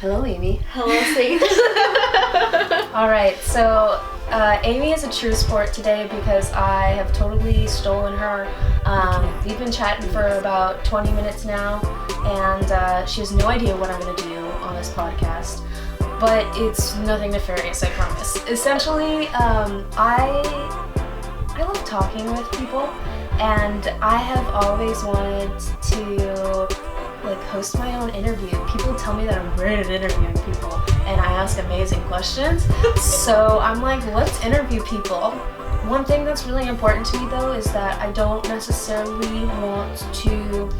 Hello, Amy. Hello, Sage. Alright, so Amy is a true sport today because I have totally stolen her. We've been chatting for about 20 minutes now, and she has no idea what I'm going to do on this podcast. But it's nothing nefarious, I promise. Essentially, I love talking with people, and I have always wanted to host my own interview. People tell me that I'm great at interviewing people, and I ask amazing questions. So I'm like, let's interview people. One thing that's really important to me though is that I don't necessarily want to,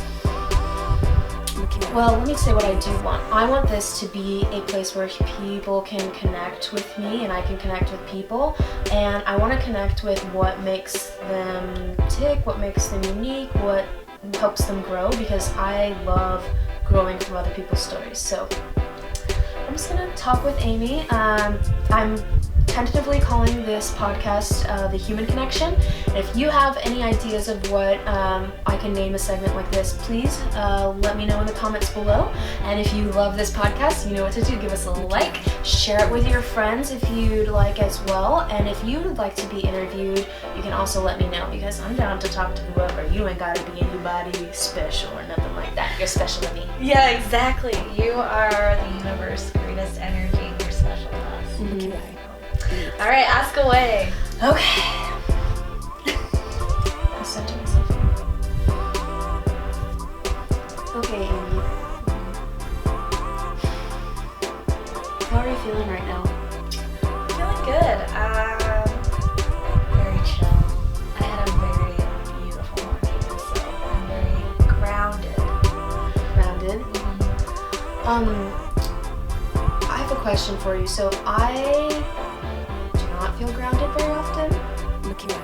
well, let me say what I do want. I want this to be a place where people can connect with me and I can connect with people, and I want to connect with what makes them tick, what makes them unique, what helps them grow, because I love growing from other people's stories. So I'm just gonna talk with Amy. I'm tentatively calling this podcast the Human Connection. And if you have any ideas of what I can name a segment like this, please let me know in the comments below. And if you love this podcast, you know what to do. Give us a like, share it with your friends if you'd like as well. And if you would like to be interviewed, you can also let me know, because I'm down to talk to whoever. You ain't gotta be anybody special or nothing like that. You're special to me. Yeah, exactly. You are the universe's greatest energy. You're special to us. Mm-hmm. All right, ask away. Okay. I center myself here. Okay, Amy. How are you feeling right now? Feeling good. Very chill. I had a very beautiful morning, so I'm very grounded. Grounded? Mm-hmm. I have a question for you. So I not feel grounded very often.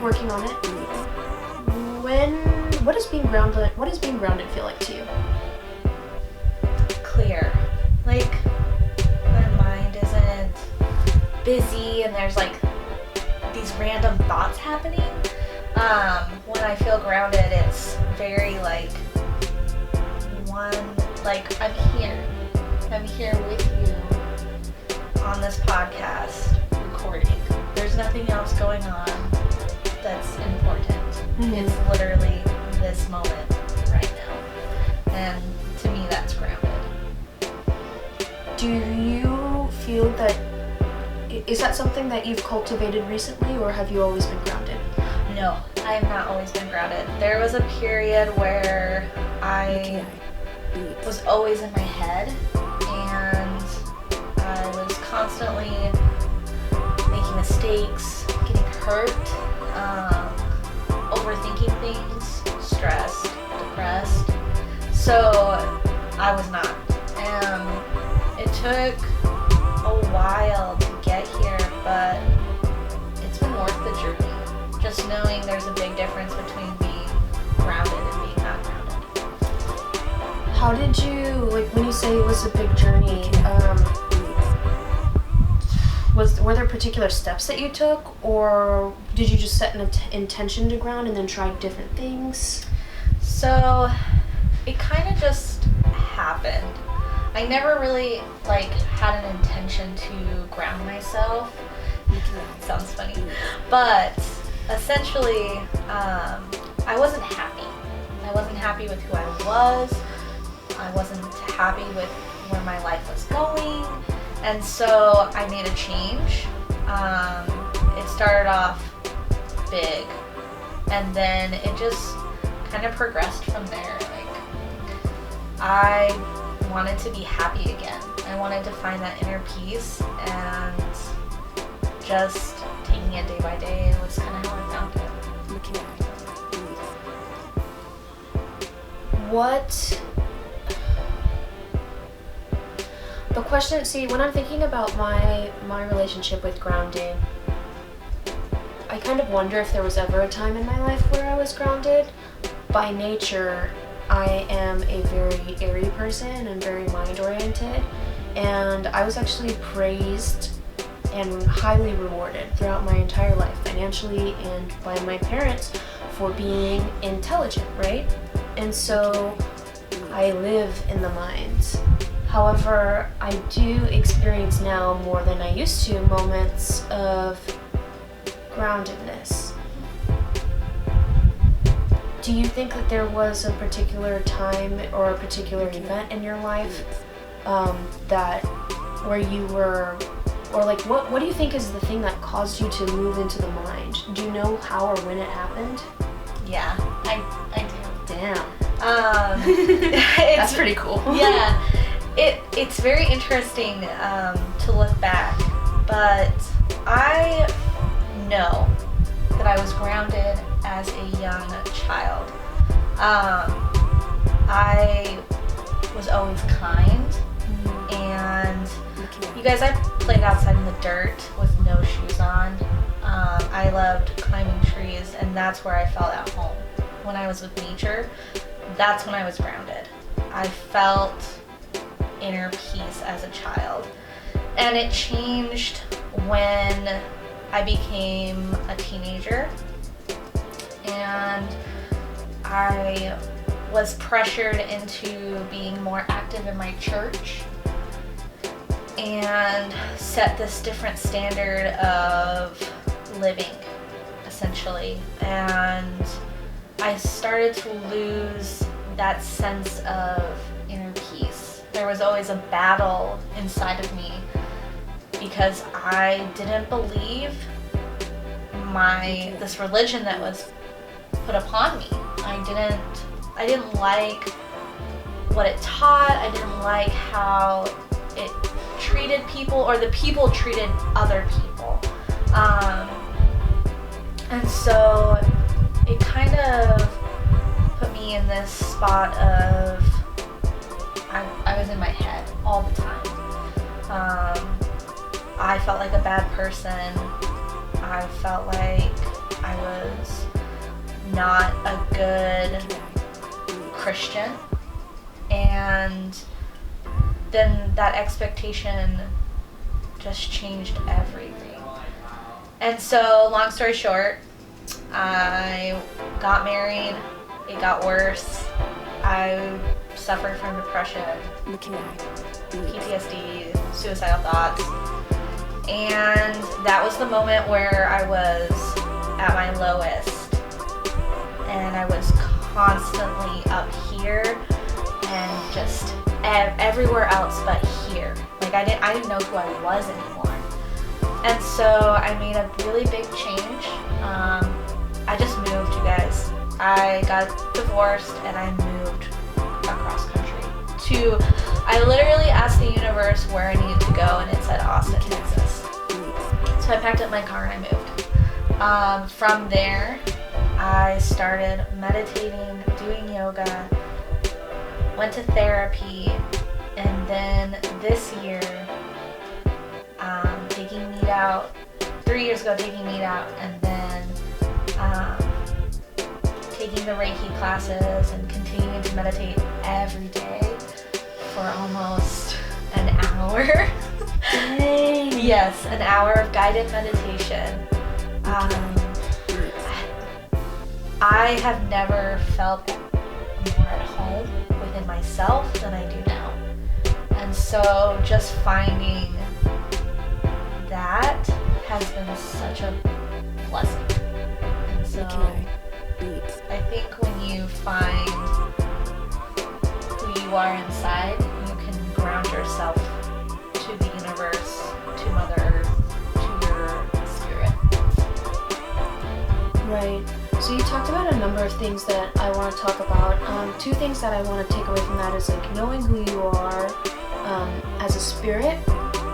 Working on it. What does being grounded feel like to you? Clear. Like, my mind isn't busy and there's like these random thoughts happening. When I feel grounded, it's very like I'm here with you on this podcast recording. There's nothing else going on that's important. Mm-hmm. It's literally this moment right now. And to me, that's grounded. Do you feel that, is that something that you've cultivated recently, or have you always been grounded? No, I have not always been grounded. There was a period where I was always in my head, and I was constantly making mistakes, getting hurt, overthinking things, stressed, depressed. So I was not. It took a while to get here, but it's been worth the journey. Just knowing there's a big difference between being grounded and being not grounded. How did you, when you say it was a big journey, were there particular steps that you took, or did you just set an intention to ground and then try different things? So it kind of just happened. I never really had an intention to ground myself. Sounds funny, but essentially, I wasn't happy. I wasn't happy with who I was. I wasn't happy with where my life was going. And so I made a change. It started off big, and then it just kind of progressed from there. I wanted to be happy again. I wanted to find that inner peace, and just taking it day by day was kind of how I found it. The question, when I'm thinking about my relationship with grounding, I kind of wonder if there was ever a time in my life where I was grounded. By nature, I am a very airy person and very mind-oriented, and I was actually praised and highly rewarded throughout my entire life, financially and by my parents, for being intelligent, right? And so I live in the mind. However, I do experience now more than I used to moments of groundedness. Do you think that there was a particular time or a particular event in your life that where you were, or like what do you think is the thing that caused you to move into the mind? Do you know how or when it happened? Yeah, I do. Damn. That's pretty cool. Yeah, it's very interesting to look back, but I know that I was grounded as a young child. I was always kind, and you guys, I played outside in the dirt with no shoes on. I loved climbing trees, and that's where I felt at home. When I was with nature, that's when I was grounded. I felt inner peace as a child. And it changed when I became a teenager, and I was pressured into being more active in my church and set this different standard of living, essentially. And I started to lose that sense of inner peace. There was always a battle inside of me because I didn't believe this religion that was put upon me. I didn't like what it taught. I didn't like how it treated people, or the people treated other people. And so it kind of put me in this spot of I was in my head all the time. I felt like a bad person. I felt like I was not a good Christian. And then that expectation just changed everything. And so, long story short, I got married. It got worse. I suffered from depression, PTSD, suicidal thoughts. And that was the moment where I was at my lowest. And I was constantly up here and just everywhere else but here. Like I didn't know who I was anymore. And so I made a really big change. I just moved, you guys. I got divorced and I moved across country I literally asked the universe where I needed to go, and it said Austin, Texas. So I packed up my car and I moved. From there, I started meditating, doing yoga, went to therapy, and then this year, taking meat out, 3 years ago taking meat out, and then taking the Reiki classes and continuing to meditate every day for almost an hour. Dang. Yes, an hour of guided meditation. I have never felt more at home within myself than I do now. And so just finding that has been such a blessing. And so I think when you find who you are inside, you can ground yourself to the universe, to Mother Earth, to your spirit. Right. So you talked about a number of things that I want to talk about. Two things that I want to take away from that is like knowing who you are as a spirit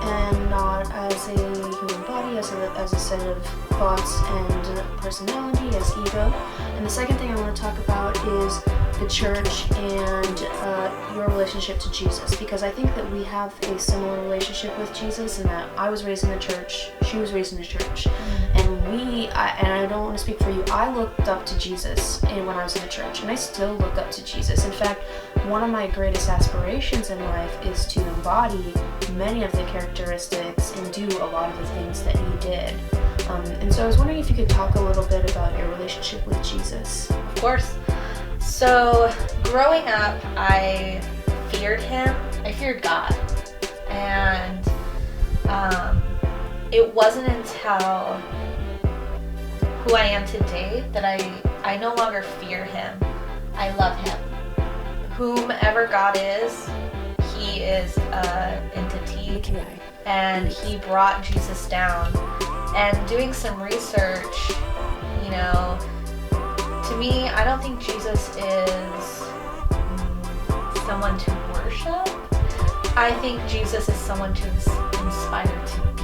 and not as a human body, as a set of thoughts and personality, as ego. And the second thing I want to talk about is the church and your relationship to Jesus, because I think that we have a similar relationship with Jesus in that I was raised in the church, she was raised in the church, and I don't want to speak for you, I looked up to Jesus when I was in the church, and I still look up to Jesus. In fact, one of my greatest aspirations in life is to embody many of the characteristics and do a lot of the things that he did. And so I was wondering if you could talk a little bit about your relationship with Jesus. Of course. So growing up, I feared him. I I feared God. And it wasn't until who I am today that I no longer fear him. I love him. Whomever God is, he is an entity, and he brought Jesus down. And doing some research, you know, to me, I don't think Jesus is someone to worship. I think Jesus is someone to inspire to be.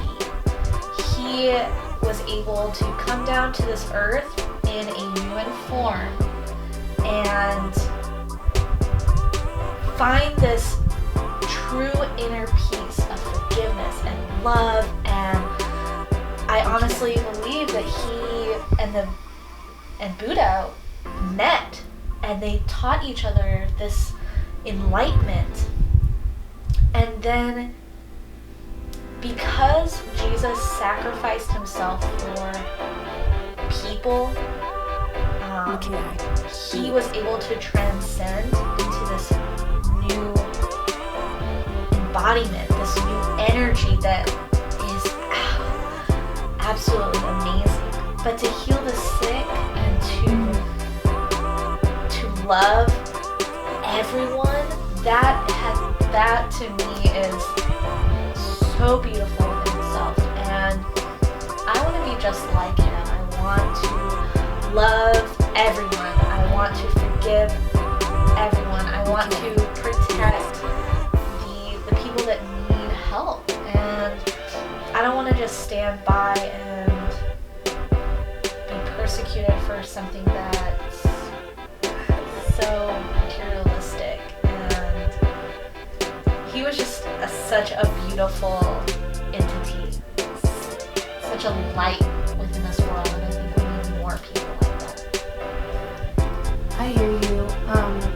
He was able to come down to this earth in a human form and find this true inner peace of forgiveness and love, and I honestly believe that he and Buddha met and they taught each other this enlightenment. And then because Jesus sacrificed himself for people, he was able to transcend into this new embodiment, this new energy that is absolutely amazing. But to heal the sick and to love everyone, that to me is so beautiful in itself. And I want to be just like him. I want to love everyone. I want to forgive everyone. I want to protect the people that need help. And I don't want to just stand by and be persecuted for something that's so materialistic. And he was just such a beautiful entity, such a light within this world, and I think we need more people like that. I hear you.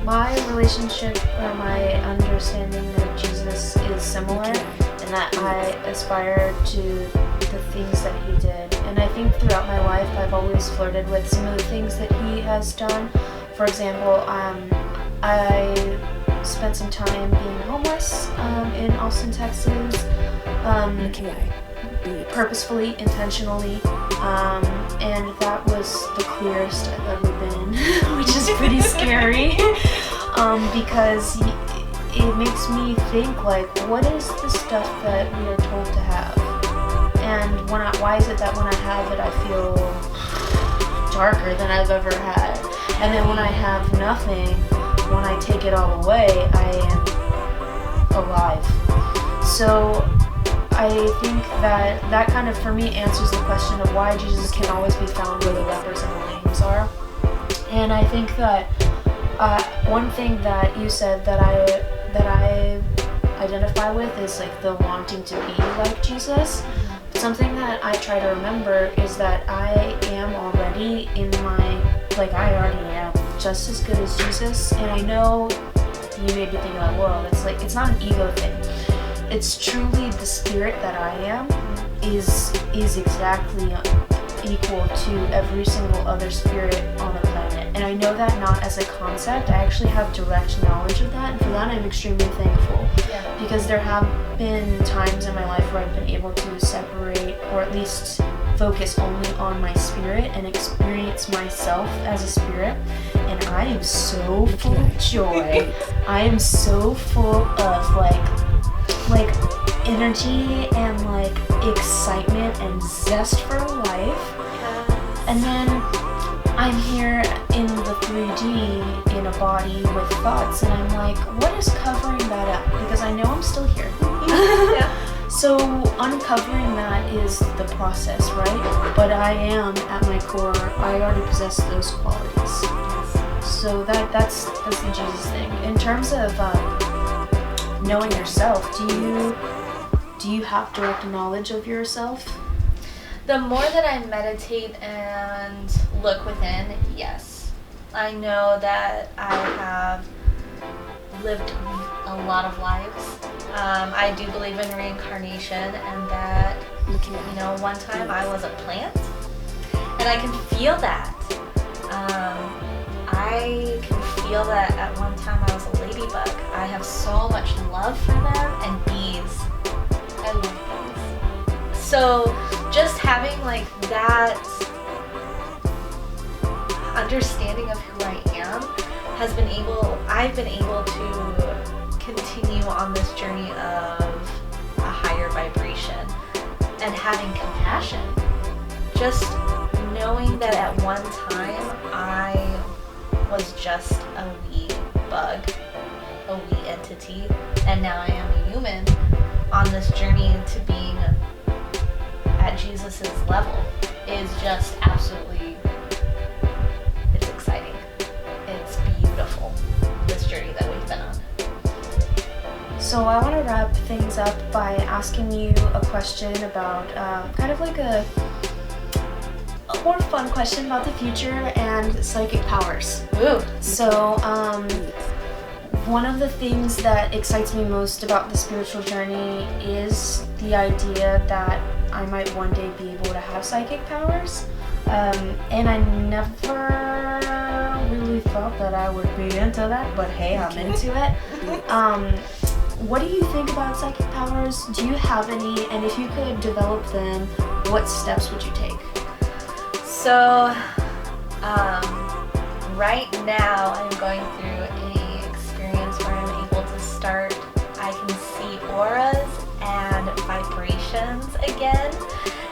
My relationship or my understanding of Jesus is similar in that I aspire to the things that he did. And I think throughout my life I've always flirted with some of the things that he has done. For example, I spent some time being homeless in Austin, Texas, purposefully, intentionally, and that was the clearest I've ever been, which is pretty scary, because it makes me think, like, what is the stuff that we are told to have? And why is it that when I have it I feel darker than I've ever had? And then when I have nothing, when I take it all away, I am alive. So I think that kind of, for me, answers the question of why Jesus can always be found where the lepers and the lame are. And I think that one thing that you said that I identify with is like the wanting to be like Jesus. Something that I try to remember is that I am already I already am just as good as Jesus. And I know you may be thinking, like, well, it's not an ego thing. It's truly the spirit that I am is exactly equal to every single other spirit on the planet. And I know that not as a concept. I actually have direct knowledge of that, and for that I'm extremely thankful. Yeah. Because there have been times in my life where I've been able to separate, or at least focus only on my spirit and experience myself as a spirit, and I am so full of joy. I am so full of like energy and like excitement and zest for life. And then I'm here in the 3D in a body with thoughts, and I'm like, what is covering that up? Because I know I'm still here. Yeah. So uncovering that is the process, right? But I am, at my core, I already possess those qualities. So that's the Jesus thing. In terms of knowing yourself, do you have direct knowledge of yourself? The more that I meditate and look within, yes. I know that I have lived a lot of lives. I do believe in reincarnation, and that, one time I was a plant, and I can feel that. I can feel that at one time I was a ladybug. I have so much love for them, and bees. I love bees. So just having like that understanding of who I am I've been able to continue on this journey of a higher vibration and having compassion. Just knowing that at one time I was just a wee bug, a wee entity, and now I am a human on this journey to being at Jesus's level is just absolutely, it's exciting. It's beautiful, this journey that we've been on. So I want to wrap things up by asking you a question about kind of like a more fun question about the future and psychic powers. Ooh. So one of the things that excites me most about the spiritual journey is the idea that I might one day be able to have psychic powers. And I never really thought that I would be into that, but hey, I'm into it. What do you think about psychic powers? Do you have any? And if you could develop them, what steps would you take? So, right now I'm going through an experience where I'm able to start, I can see auras and vibrations again.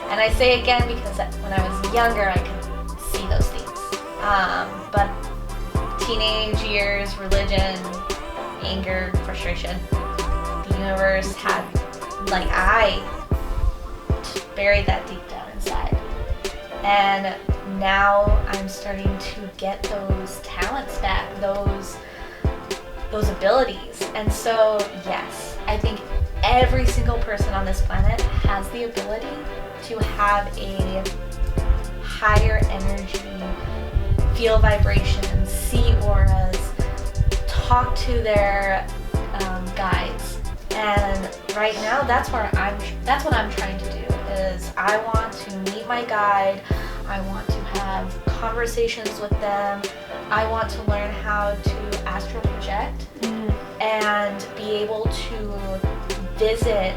And I say again because when I was younger I could see those things. But teenage years, religion, anger, frustration, the universe had, like, I buried that deep down inside. And now I'm starting to get those talents back, those abilities. And so, yes, I think every single person on this planet has the ability to have a higher energy, feel vibrations, see auras, talk to their guides. And right now, that's what I'm trying to do. Is I want to meet my guide. I want to have conversations with them. I want to learn how to astral project and be able to visit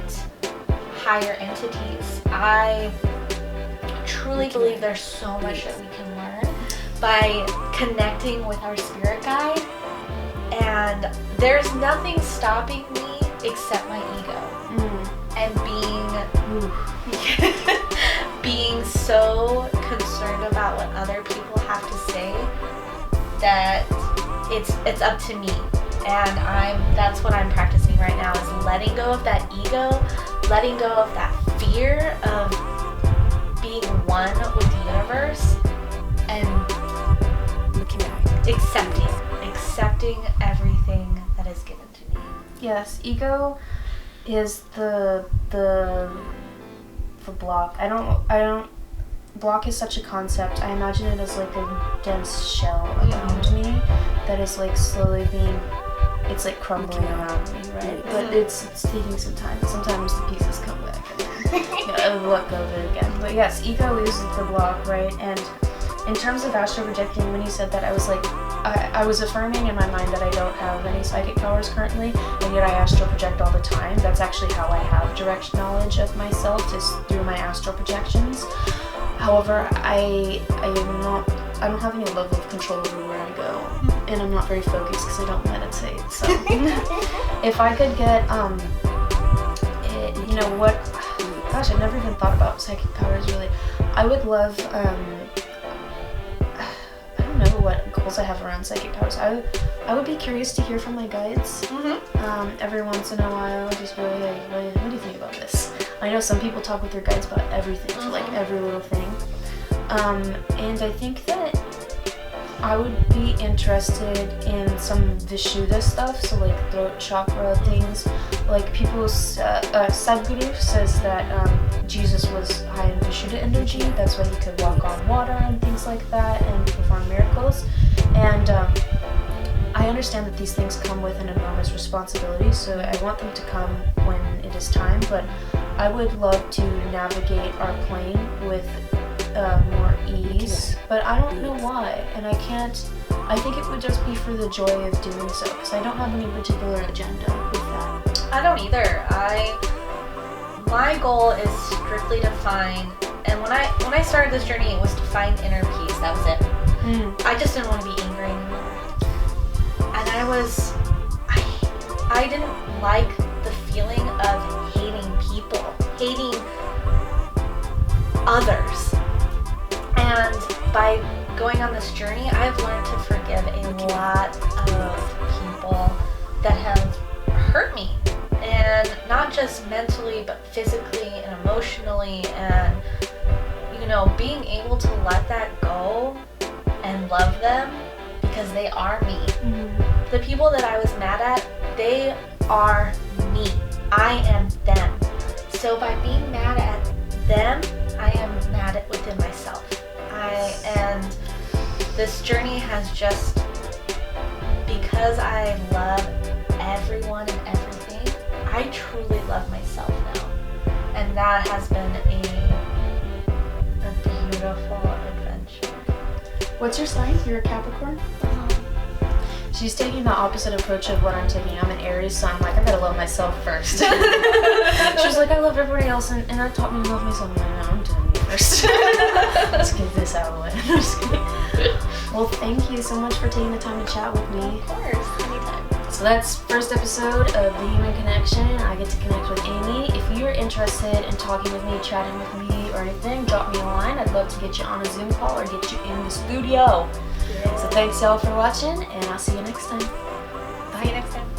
higher entities. I truly believe there's so much that we can learn by connecting with our spirit guide, and there's nothing stopping me except my ego and being so concerned about what other people have to say that it's up to me. And that's what I'm practicing right now, is letting go of that ego, letting go of that fear of being one with the universe, and accepting everything that is given to me. Yes, ego is the block. I don't block is such a concept. I imagine it as like a dense shell around me that is like slowly it's like crumbling around me, right? But it's taking some time. Sometimes the pieces come back and I'll let go of it again. But yes, ego is the block, right? And in terms of astral projecting, when you said that, I was like, I was affirming in my mind that I don't have any psychic powers currently, and yet I astral project all the time. That's actually how I have direct knowledge of myself, is through my astral projections. However, I don't have any level of control over where I go, and I'm not very focused because I don't meditate. So, if I could get, gosh, I never even thought about psychic powers really. I would love, I don't know what goals I have around psychic powers. I would be curious to hear from my guides. Every once in a while, just really like, what do you think about this? I know some people talk with their guides about everything, like every little thing. And I think that I would be interested in some Vishuddha stuff, so like throat chakra things. Like Sadhguru says that Jesus was high in Vishuddha energy. That's why he could walk on water and things like that and perform miracles. And I understand that these things come with an enormous responsibility, so I want them to come when it is time, but I would love to navigate our plane with more ease, but I don't know why, and I can't I think it would just be for the joy of doing so, because I don't have any particular agenda with that. I don't either. My goal is strictly to find, and when I started this journey, it was to find inner peace. That was it. I just didn't want to be angry anymore. And I didn't like the feeling of hating people, hating others. And by going on this journey, I've learned to forgive a lot of people that have hurt me. And not just mentally, but physically and emotionally. And, being able to let that go and love them because they are me. The people that I was mad at, they are me. I am them. So by being mad at them, I am mad at within myself. And this journey has just, because I love everyone and everything, I truly love myself now. And that has been a beautiful adventure. What's your sign? You're a Capricorn? She's taking the opposite approach of what I'm taking. I'm an Aries, so I'm like, I gotta love myself first. She's like, I love everybody else, and that taught me to love myself. I'm like, no, I'm doing me first. Let's get this out of the way. I'm just kidding. Well, thank you so much for taking the time to chat with me. Of course, anytime. So that's first episode of the Human Connection. I get to connect with Amy. If you're interested in talking with me, chatting with me, or anything, drop me a line. I'd love to get you on a Zoom call or get you in the studio. So thanks y'all for watching, and I'll see you next time. Bye. See you next time.